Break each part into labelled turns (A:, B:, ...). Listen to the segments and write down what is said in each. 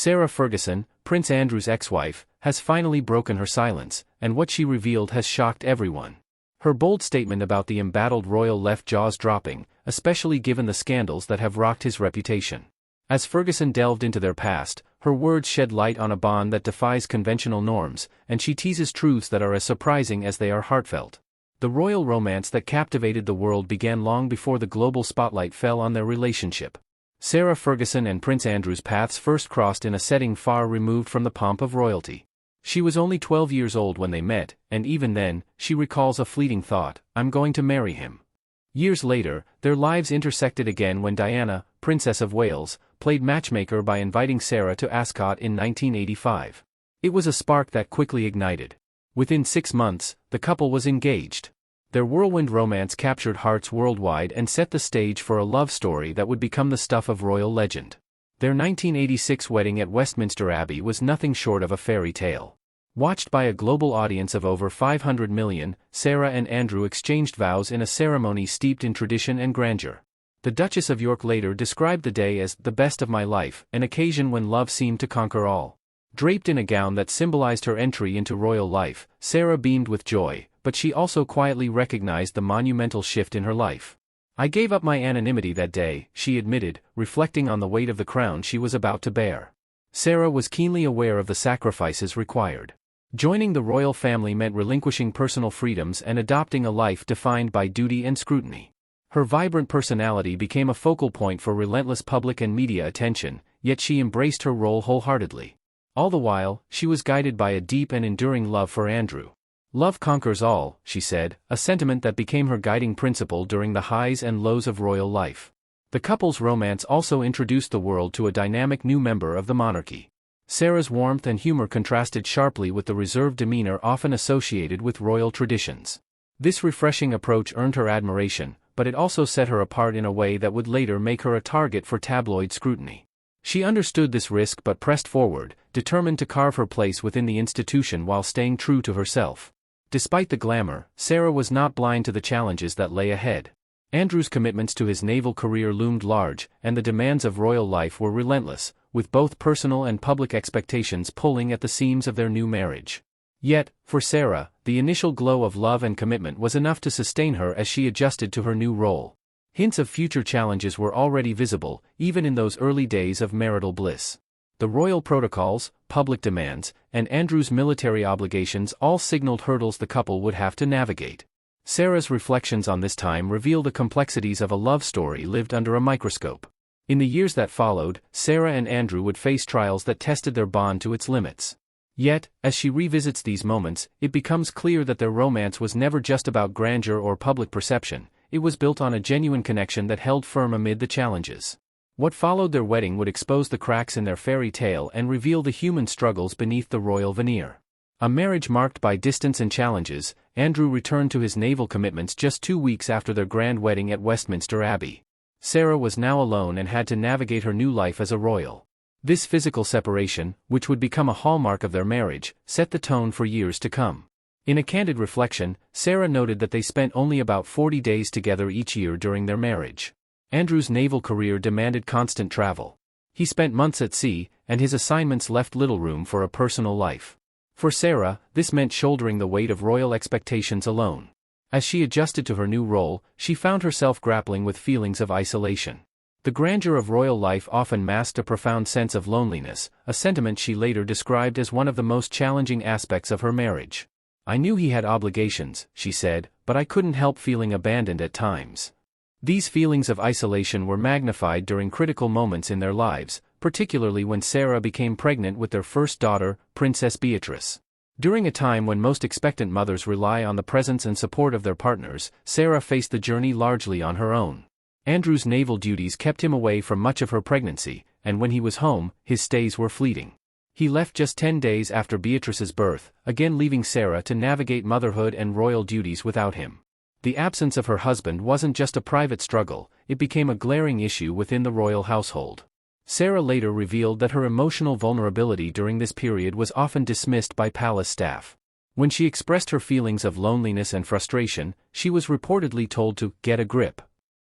A: Sarah Ferguson, Prince Andrew's ex-wife, has finally broken her silence, and what she revealed has shocked everyone. Her bold statement about the embattled royal left jaws dropping, especially given the scandals that have rocked his reputation. As Ferguson delved into their past, her words shed light on a bond that defies conventional norms, and she teases truths that are as surprising as they are heartfelt. The royal romance that captivated the world began long before the global spotlight fell on their relationship. Sarah Ferguson and Prince Andrew's paths first crossed in a setting far removed from the pomp of royalty. She was only 12 years old when they met, and even then, she recalls a fleeting thought, "I'm going to marry him." Years later, their lives intersected again when Diana, Princess of Wales, played matchmaker by inviting Sarah to Ascot in 1985. It was a spark that quickly ignited. Within 6 months, the couple was engaged. Their whirlwind romance captured hearts worldwide and set the stage for a love story that would become the stuff of royal legend. Their 1986 wedding at Westminster Abbey was nothing short of a fairy tale. Watched by a global audience of over 500 million, Sarah and Andrew exchanged vows in a ceremony steeped in tradition and grandeur. The Duchess of York later described the day as "the best of my life," an occasion when love seemed to conquer all. Draped in a gown that symbolized her entry into royal life, Sarah beamed with joy, but she also quietly recognized the monumental shift in her life. "I gave up my anonymity that day," she admitted, reflecting on the weight of the crown she was about to bear. Sarah was keenly aware of the sacrifices required. Joining the royal family meant relinquishing personal freedoms and adopting a life defined by duty and scrutiny. Her vibrant personality became a focal point for relentless public and media attention, yet she embraced her role wholeheartedly. All the while, she was guided by a deep and enduring love for Andrew. "Love conquers all," she said, a sentiment that became her guiding principle during the highs and lows of royal life. The couple's romance also introduced the world to a dynamic new member of the monarchy. Sarah's warmth and humor contrasted sharply with the reserved demeanor often associated with royal traditions. This refreshing approach earned her admiration, but it also set her apart in a way that would later make her a target for tabloid scrutiny. She understood this risk but pressed forward, determined to carve her place within the institution while staying true to herself. Despite the glamour, Sarah was not blind to the challenges that lay ahead. Andrew's commitments to his naval career loomed large, and the demands of royal life were relentless, with both personal and public expectations pulling at the seams of their new marriage. Yet, for Sarah, the initial glow of love and commitment was enough to sustain her as she adjusted to her new role. Hints of future challenges were already visible, even in those early days of marital bliss. The royal protocols, public demands, and Andrew's military obligations all signaled hurdles the couple would have to navigate. Sarah's reflections on this time reveal the complexities of a love story lived under a microscope. In the years that followed, Sarah and Andrew would face trials that tested their bond to its limits. Yet, as she revisits these moments, it becomes clear that their romance was never just about grandeur or public perception. It was built on a genuine connection that held firm amid the challenges. What followed their wedding would expose the cracks in their fairy tale and reveal the human struggles beneath the royal veneer. A marriage marked by distance and challenges, Andrew returned to his naval commitments just 2 weeks after their grand wedding at Westminster Abbey. Sarah was now alone and had to navigate her new life as a royal. This physical separation, which would become a hallmark of their marriage, set the tone for years to come. In a candid reflection, Sarah noted that they spent only about 40 days together each year during their marriage. Andrew's naval career demanded constant travel. He spent months at sea, and his assignments left little room for a personal life. For Sarah, this meant shouldering the weight of royal expectations alone. As she adjusted to her new role, she found herself grappling with feelings of isolation. The grandeur of royal life often masked a profound sense of loneliness, a sentiment she later described as one of the most challenging aspects of her marriage. "I knew he had obligations," she said, "but I couldn't help feeling abandoned at times." These feelings of isolation were magnified during critical moments in their lives, particularly when Sarah became pregnant with their first daughter, Princess Beatrice. During a time when most expectant mothers rely on the presence and support of their partners, Sarah faced the journey largely on her own. Andrew's naval duties kept him away from much of her pregnancy, and when he was home, his stays were fleeting. He left just 10 days after Beatrice's birth, again leaving Sarah to navigate motherhood and royal duties without him. The absence of her husband wasn't just a private struggle, it became a glaring issue within the royal household. Sarah later revealed that her emotional vulnerability during this period was often dismissed by palace staff. When she expressed her feelings of loneliness and frustration, she was reportedly told to "get a grip."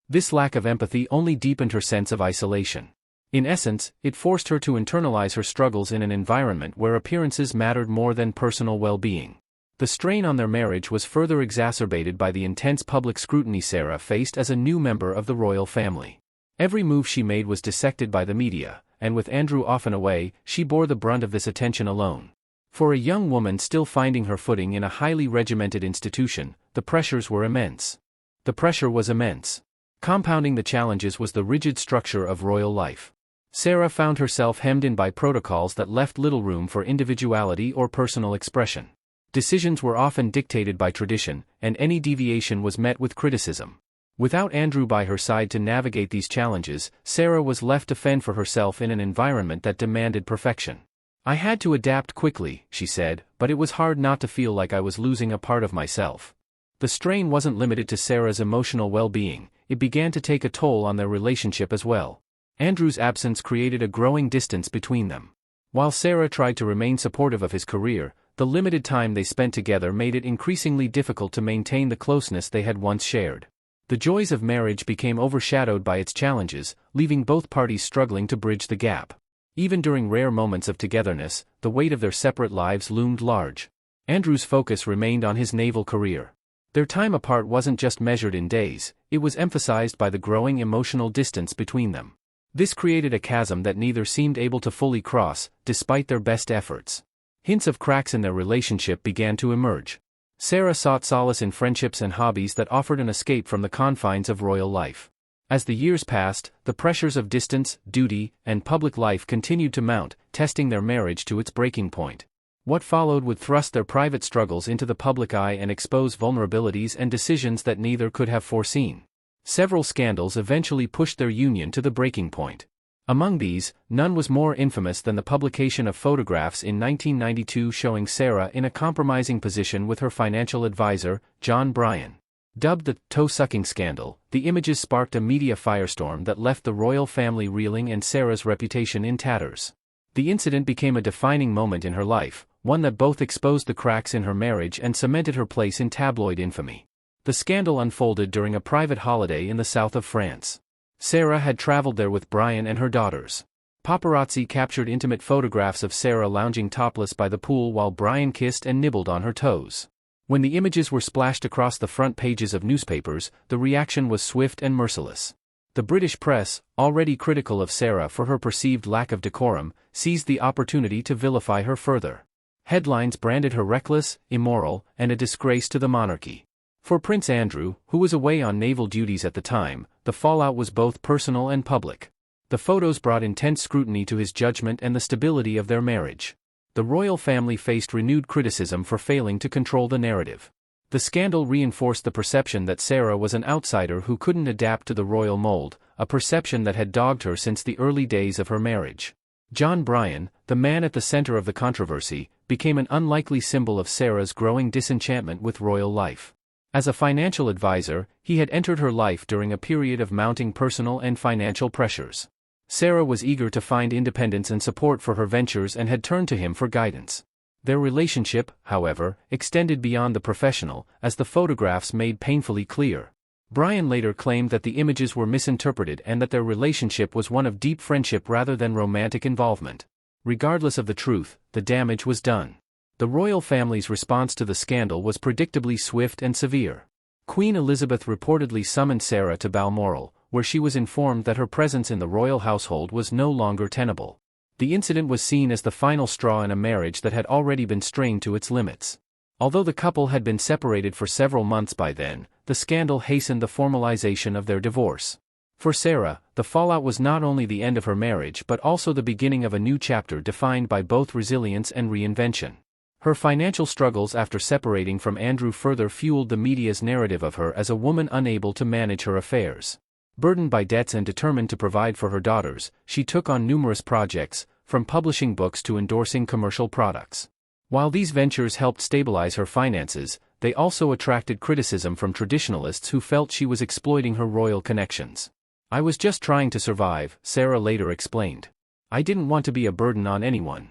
A: This lack of empathy only deepened her sense of isolation. In essence, it forced her to internalize her struggles in an environment where appearances mattered more than personal well-being. The strain on their marriage was further exacerbated by the intense public scrutiny Sarah faced as a new member of the royal family. Every move she made was dissected by the media, and with Andrew often away, she bore the brunt of this attention alone. For a young woman still finding her footing in a highly regimented institution, the pressures were immense. The pressure was immense. Compounding the challenges was the rigid structure of royal life. Sarah found herself hemmed in by protocols that left little room for individuality or personal expression. Decisions were often dictated by tradition, and any deviation was met with criticism. Without Andrew by her side to navigate these challenges, Sarah was left to fend for herself in an environment that demanded perfection. "I had to adapt quickly," she said, "but it was hard not to feel like I was losing a part of myself." The strain wasn't limited to Sarah's emotional well-being, it began to take a toll on their relationship as well. Andrew's absence created a growing distance between them. While Sarah tried to remain supportive of his career, the limited time they spent together made it increasingly difficult to maintain the closeness they had once shared. The joys of marriage became overshadowed by its challenges, leaving both parties struggling to bridge the gap. Even during rare moments of togetherness, the weight of their separate lives loomed large. Andrew's focus remained on his naval career. Their time apart wasn't just measured in days, it was emphasized by the growing emotional distance between them. This created a chasm that neither seemed able to fully cross, despite their best efforts. Hints of cracks in their relationship began to emerge. Sarah sought solace in friendships and hobbies that offered an escape from the confines of royal life. As the years passed, the pressures of distance, duty, and public life continued to mount, testing their marriage to its breaking point. What followed would thrust their private struggles into the public eye and expose vulnerabilities and decisions that neither could have foreseen. Several scandals eventually pushed their union to the breaking point. Among these, none was more infamous than the publication of photographs in 1992 showing Sarah in a compromising position with her financial advisor, John Bryan. Dubbed the toe-sucking scandal, the images sparked a media firestorm that left the royal family reeling and Sarah's reputation in tatters. The incident became a defining moment in her life, one that both exposed the cracks in her marriage and cemented her place in tabloid infamy. The scandal unfolded during a private holiday in the south of France. Sarah had traveled there with Bryan and her daughters. Paparazzi captured intimate photographs of Sarah lounging topless by the pool while Bryan kissed and nibbled on her toes. When the images were splashed across the front pages of newspapers, the reaction was swift and merciless. The British press, already critical of Sarah for her perceived lack of decorum, seized the opportunity to vilify her further. Headlines branded her reckless, immoral, and a disgrace to the monarchy. For Prince Andrew, who was away on naval duties at the time, the fallout was both personal and public. The photos brought intense scrutiny to his judgment and the stability of their marriage. The royal family faced renewed criticism for failing to control the narrative. The scandal reinforced the perception that Sarah was an outsider who couldn't adapt to the royal mold, a perception that had dogged her since the early days of her marriage. John Bryan, the man at the center of the controversy, became an unlikely symbol of Sarah's growing disenchantment with royal life. As a financial advisor, he had entered her life during a period of mounting personal and financial pressures. Sarah was eager to find independence and support for her ventures and had turned to him for guidance. Their relationship, however, extended beyond the professional, as the photographs made painfully clear. Bryan later claimed that the images were misinterpreted and that their relationship was one of deep friendship rather than romantic involvement. Regardless of the truth, the damage was done. The royal family's response to the scandal was predictably swift and severe. Queen Elizabeth reportedly summoned Sarah to Balmoral, where she was informed that her presence in the royal household was no longer tenable. The incident was seen as the final straw in a marriage that had already been strained to its limits. Although the couple had been separated for several months by then, the scandal hastened the formalization of their divorce. For Sarah, the fallout was not only the end of her marriage but also the beginning of a new chapter defined by both resilience and reinvention. Her financial struggles after separating from Andrew further fueled the media's narrative of her as a woman unable to manage her affairs. Burdened by debts and determined to provide for her daughters, she took on numerous projects, from publishing books to endorsing commercial products. While these ventures helped stabilize her finances, they also attracted criticism from traditionalists who felt she was exploiting her royal connections. "I was just trying to survive," Sarah later explained. "I didn't want to be a burden on anyone."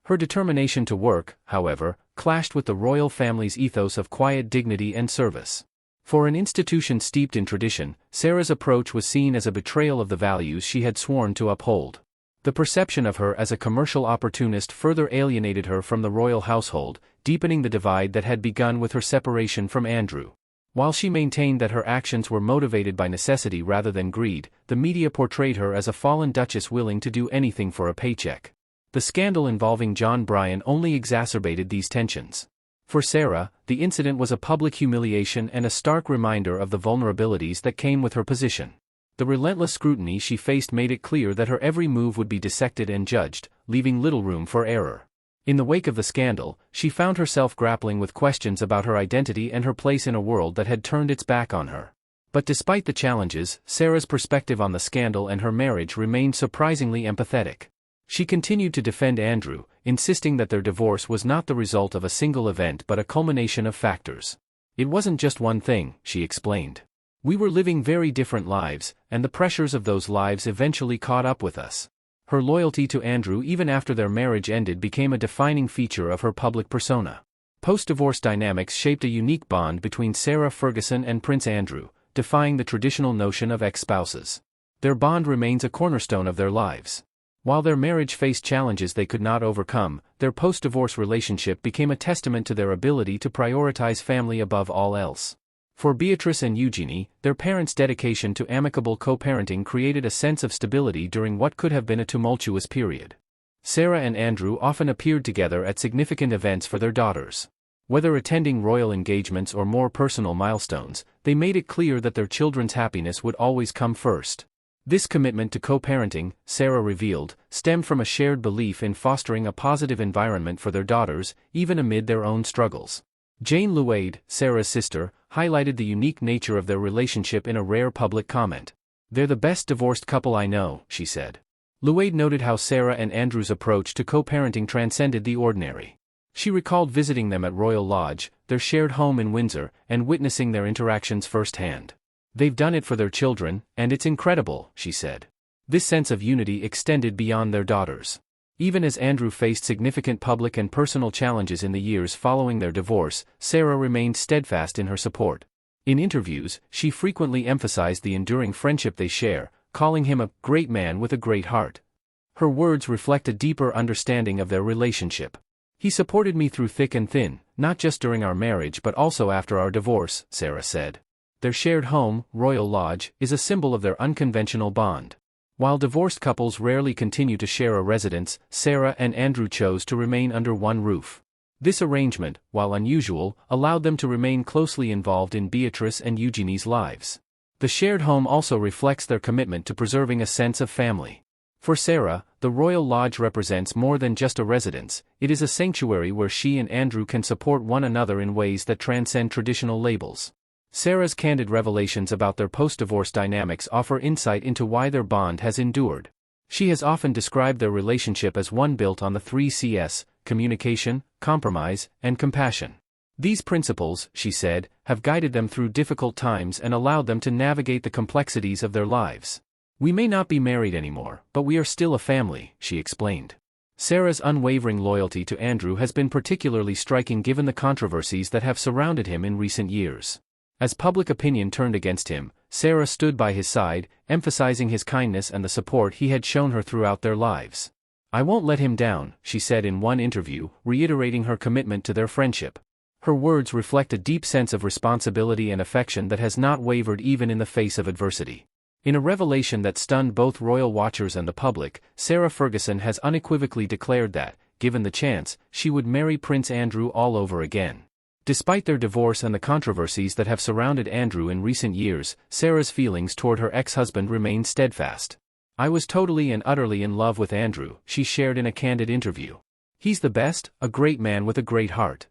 A: Her determination to work, however, clashed with the royal family's ethos of quiet dignity and service. For an institution steeped in tradition, Sarah's approach was seen as a betrayal of the values she had sworn to uphold. The perception of her as a commercial opportunist further alienated her from the royal household, deepening the divide that had begun with her separation from Andrew. While she maintained that her actions were motivated by necessity rather than greed, the media portrayed her as a fallen duchess willing to do anything for a paycheck. The scandal involving John Bryan only exacerbated these tensions. For Sarah, the incident was a public humiliation and a stark reminder of the vulnerabilities that came with her position. The relentless scrutiny she faced made it clear that her every move would be dissected and judged, leaving little room for error. In the wake of the scandal, she found herself grappling with questions about her identity and her place in a world that had turned its back on her. But despite the challenges, Sarah's perspective on the scandal and her marriage remained surprisingly empathetic. She continued to defend Andrew, insisting that their divorce was not the result of a single event but a culmination of factors. It wasn't just one thing, she explained. We were living very different lives, and the pressures of those lives eventually caught up with us. Her loyalty to Andrew even after their marriage ended became a defining feature of her public persona. Post-divorce dynamics shaped a unique bond between Sarah Ferguson and Prince Andrew, defying the traditional notion of ex-spouses. Their bond remains a cornerstone of their lives. While their marriage faced challenges they could not overcome, their post-divorce relationship became a testament to their ability to prioritize family above all else. For Beatrice and Eugenie, their parents' dedication to amicable co-parenting created a sense of stability during what could have been a tumultuous period. Sarah and Andrew often appeared together at significant events for their daughters. Whether attending royal engagements or more personal milestones, they made it clear that their children's happiness would always come first. This commitment to co-parenting, Sarah revealed, stemmed from a shared belief in fostering a positive environment for their daughters, even amid their own struggles. Jane Luade, Sarah's sister, highlighted the unique nature of their relationship in a rare public comment. "They're the best divorced couple I know," she said. Luade noted how Sarah and Andrew's approach to co-parenting transcended the ordinary. She recalled visiting them at Royal Lodge, their shared home in Windsor, and witnessing their interactions firsthand. "They've done it for their children, and it's incredible," she said. This sense of unity extended beyond their daughters. Even as Andrew faced significant public and personal challenges in the years following their divorce, Sarah remained steadfast in her support. In interviews, she frequently emphasized the enduring friendship they share, calling him a great man with a great heart. Her words reflect a deeper understanding of their relationship. "He supported me through thick and thin, not just during our marriage but also after our divorce," Sarah said. Their shared home, Royal Lodge, is a symbol of their unconventional bond. While divorced couples rarely continue to share a residence, Sarah and Andrew chose to remain under one roof. This arrangement, while unusual, allowed them to remain closely involved in Beatrice and Eugenie's lives. The shared home also reflects their commitment to preserving a sense of family. For Sarah, the Royal Lodge represents more than just a residence, it is a sanctuary where she and Andrew can support one another in ways that transcend traditional labels. Sarah's candid revelations about their post-divorce dynamics offer insight into why their bond has endured. She has often described their relationship as one built on the 3Cs: communication, compromise, and compassion. These principles, she said, have guided them through difficult times and allowed them to navigate the complexities of their lives. "We may not be married anymore, but we are still a family," she explained. Sarah's unwavering loyalty to Andrew has been particularly striking given the controversies that have surrounded him in recent years. As public opinion turned against him, Sarah stood by his side, emphasizing his kindness and the support he had shown her throughout their lives. "I won't let him down," she said in one interview, reiterating her commitment to their friendship. Her words reflect a deep sense of responsibility and affection that has not wavered even in the face of adversity. In a revelation that stunned both royal watchers and the public, Sarah Ferguson has unequivocally declared that, given the chance, she would marry Prince Andrew all over again. Despite their divorce and the controversies that have surrounded Andrew in recent years, Sarah's feelings toward her ex-husband remain steadfast. "I was totally and utterly in love with Andrew," she shared in a candid interview. "He's the best, a great man with a great heart."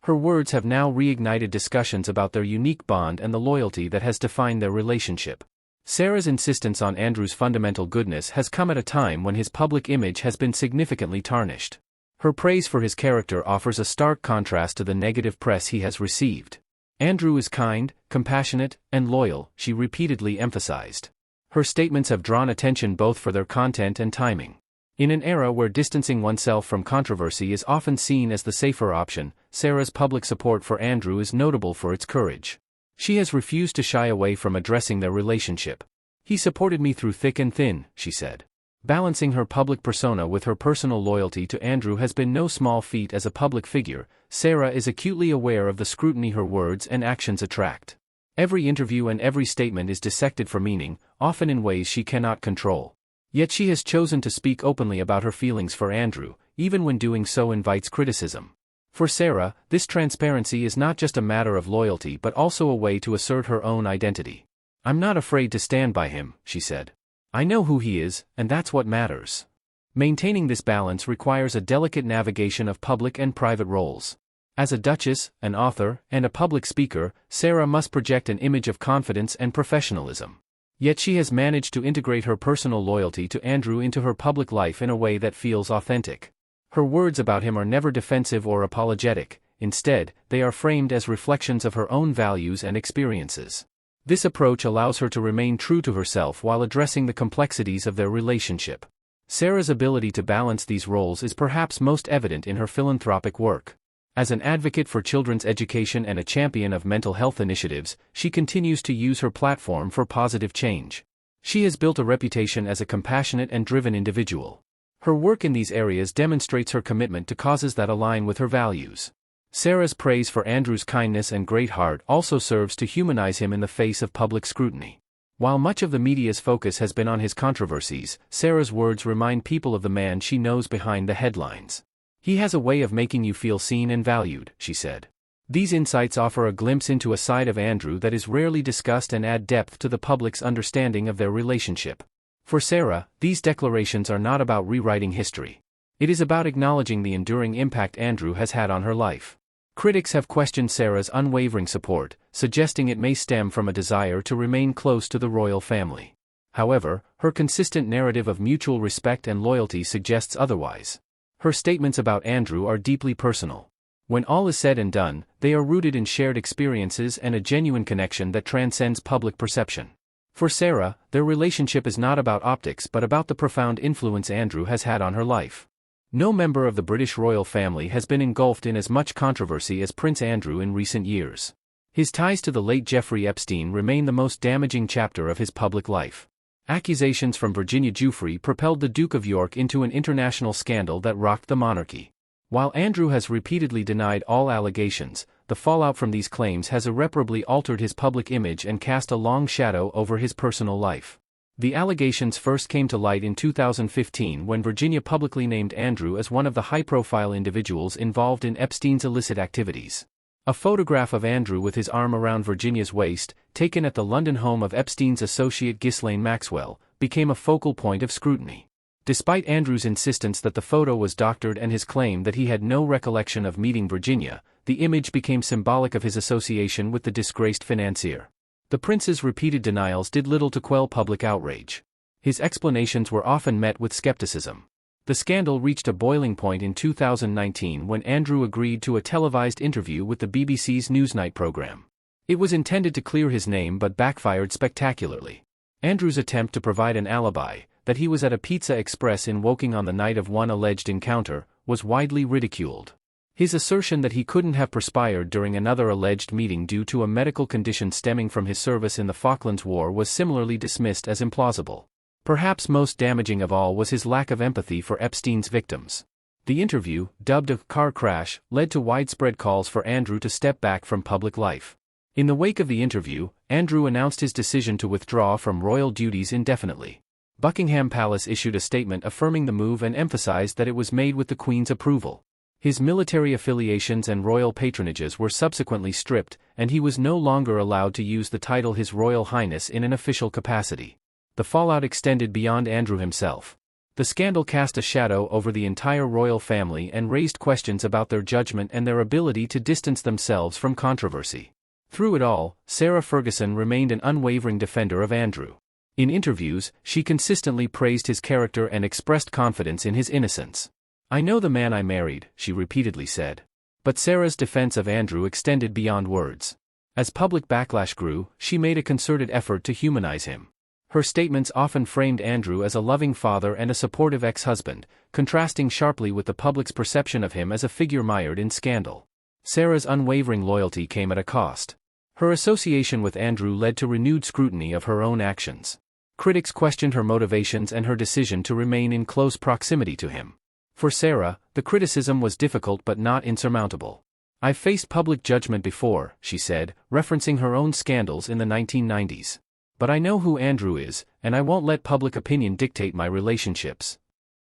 A: Her words have now reignited discussions about their unique bond and the loyalty that has defined their relationship. Sarah's insistence on Andrew's fundamental goodness has come at a time when his public image has been significantly tarnished. Her praise for his character offers a stark contrast to the negative press he has received. "Andrew is kind, compassionate, and loyal," she repeatedly emphasized. Her statements have drawn attention both for their content and timing. In an era where distancing oneself from controversy is often seen as the safer option, Sarah's public support for Andrew is notable for its courage. She has refused to shy away from addressing their relationship. "He supported me through thick and thin," she said. Balancing her public persona with her personal loyalty to Andrew has been no small feat. As a public figure, Sarah is acutely aware of the scrutiny her words and actions attract. Every interview and every statement is dissected for meaning, often in ways she cannot control. Yet she has chosen to speak openly about her feelings for Andrew, even when doing so invites criticism. For Sarah, this transparency is not just a matter of loyalty but also a way to assert her own identity. "I'm not afraid to stand by him," she said. "I know who he is, and that's what matters." Maintaining this balance requires a delicate navigation of public and private roles. As a duchess, an author, and a public speaker, Sarah must project an image of confidence and professionalism. Yet she has managed to integrate her personal loyalty to Andrew into her public life in a way that feels authentic. Her words about him are never defensive or apologetic; instead, they are framed as reflections of her own values and experiences. This approach allows her to remain true to herself while addressing the complexities of their relationship. Sarah's ability to balance these roles is perhaps most evident in her philanthropic work. As an advocate for children's education and a champion of mental health initiatives, she continues to use her platform for positive change. She has built a reputation as a compassionate and driven individual. Her work in these areas demonstrates her commitment to causes that align with her values. Sarah's praise for Andrew's kindness and great heart also serves to humanize him in the face of public scrutiny. While much of the media's focus has been on his controversies, Sarah's words remind people of the man she knows behind the headlines. "He has a way of making you feel seen and valued," she said. These insights offer a glimpse into a side of Andrew that is rarely discussed and add depth to the public's understanding of their relationship. For Sarah, these declarations are not about rewriting history. It is about acknowledging the enduring impact Andrew has had on her life. Critics have questioned Sarah's unwavering support, suggesting it may stem from a desire to remain close to the royal family. However, her consistent narrative of mutual respect and loyalty suggests otherwise. Her statements about Andrew are deeply personal. When all is said and done, they are rooted in shared experiences and a genuine connection that transcends public perception. For Sarah, their relationship is not about optics but about the profound influence Andrew has had on her life. No member of the British royal family has been engulfed in as much controversy as Prince Andrew in recent years. His ties to the late Jeffrey Epstein remain the most damaging chapter of his public life. Accusations from Virginia Giuffre propelled the Duke of York into an international scandal that rocked the monarchy. While Andrew has repeatedly denied all allegations, the fallout from these claims has irreparably altered his public image and cast a long shadow over his personal life. The allegations first came to light in 2015 when Virginia publicly named Andrew as one of the high-profile individuals involved in Epstein's illicit activities. A photograph of Andrew with his arm around Virginia's waist, taken at the London home of Epstein's associate Ghislaine Maxwell, became a focal point of scrutiny. Despite Andrew's insistence that the photo was doctored and his claim that he had no recollection of meeting Virginia, the image became symbolic of his association with the disgraced financier. The prince's repeated denials did little to quell public outrage. His explanations were often met with skepticism. The scandal reached a boiling point in 2019 when Andrew agreed to a televised interview with the BBC's Newsnight program. It was intended to clear his name but backfired spectacularly. Andrew's attempt to provide an alibi, that he was at a Pizza Express in Woking on the night of one alleged encounter, was widely ridiculed. His assertion that he couldn't have perspired during another alleged meeting due to a medical condition stemming from his service in the Falklands War was similarly dismissed as implausible. Perhaps most damaging of all was his lack of empathy for Epstein's victims. The interview, dubbed a car crash, led to widespread calls for Andrew to step back from public life. In the wake of the interview, Andrew announced his decision to withdraw from royal duties indefinitely. Buckingham Palace issued a statement affirming the move and emphasized that it was made with the Queen's approval. His military affiliations and royal patronages were subsequently stripped, and he was no longer allowed to use the title His Royal Highness in an official capacity. The fallout extended beyond Andrew himself. The scandal cast a shadow over the entire royal family and raised questions about their judgment and their ability to distance themselves from controversy. Through it all, Sarah Ferguson remained an unwavering defender of Andrew. In interviews, she consistently praised his character and expressed confidence in his innocence. "I know the man I married," she repeatedly said. But Sarah's defense of Andrew extended beyond words. As public backlash grew, she made a concerted effort to humanize him. Her statements often framed Andrew as a loving father and a supportive ex-husband, contrasting sharply with the public's perception of him as a figure mired in scandal. Sarah's unwavering loyalty came at a cost. Her association with Andrew led to renewed scrutiny of her own actions. Critics questioned her motivations and her decision to remain in close proximity to him. For Sarah, the criticism was difficult but not insurmountable. "I've faced public judgment before," she said, referencing her own scandals in the 1990s. "But I know who Andrew is, and I won't let public opinion dictate my relationships."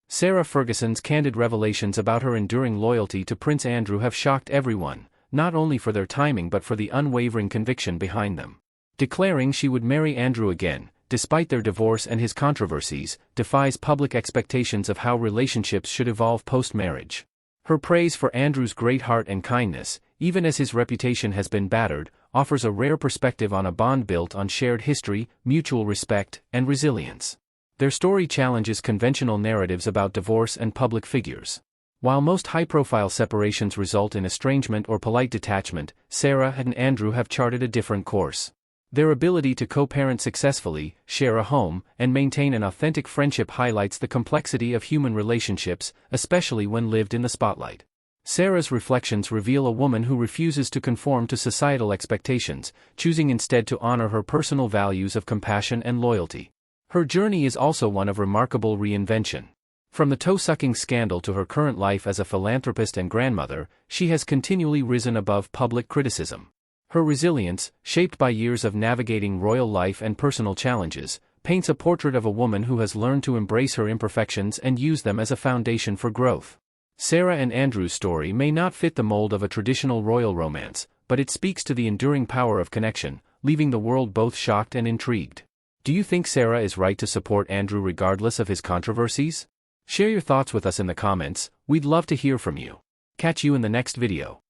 A: Sarah Ferguson's candid revelations about her enduring loyalty to Prince Andrew have shocked everyone, not only for their timing but for the unwavering conviction behind them. Declaring she would marry Andrew again, despite their divorce and his controversies, defies public expectations of how relationships should evolve post-marriage. Her praise for Andrew's great heart and kindness, even as his reputation has been battered, offers a rare perspective on a bond built on shared history, mutual respect, and resilience. Their story challenges conventional narratives about divorce and public figures. While most high-profile separations result in estrangement or polite detachment, Sarah and Andrew have charted a different course. Their ability to co-parent successfully, share a home, and maintain an authentic friendship highlights the complexity of human relationships, especially when lived in the spotlight. Sarah's reflections reveal a woman who refuses to conform to societal expectations, choosing instead to honor her personal values of compassion and loyalty. Her journey is also one of remarkable reinvention. From the toe-sucking scandal to her current life as a philanthropist and grandmother, she has continually risen above public criticism. Her resilience, shaped by years of navigating royal life and personal challenges, paints a portrait of a woman who has learned to embrace her imperfections and use them as a foundation for growth. Sarah and Andrew's story may not fit the mold of a traditional royal romance, but it speaks to the enduring power of connection, leaving the world both shocked and intrigued. Do you think Sarah is right to support Andrew regardless of his controversies? Share your thoughts with us in the comments, we'd love to hear from you. Catch you in the next video.